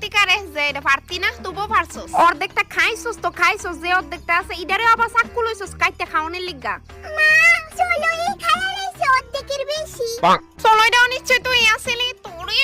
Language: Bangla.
প্রতিকারে যে এটা পারতি না তবুও পারছস অর্ধেকটা খাইছস তো খাইছস যে অর্ধেকটা আছে ইডারে আবার চাক্কু লইছস কাইতে খাওয়ানোর লিগা মা চলো এই খায়া রইছে অর্ধেকের বেশি চলো এটাও নিশ্চয় তুই আসিলি তোরে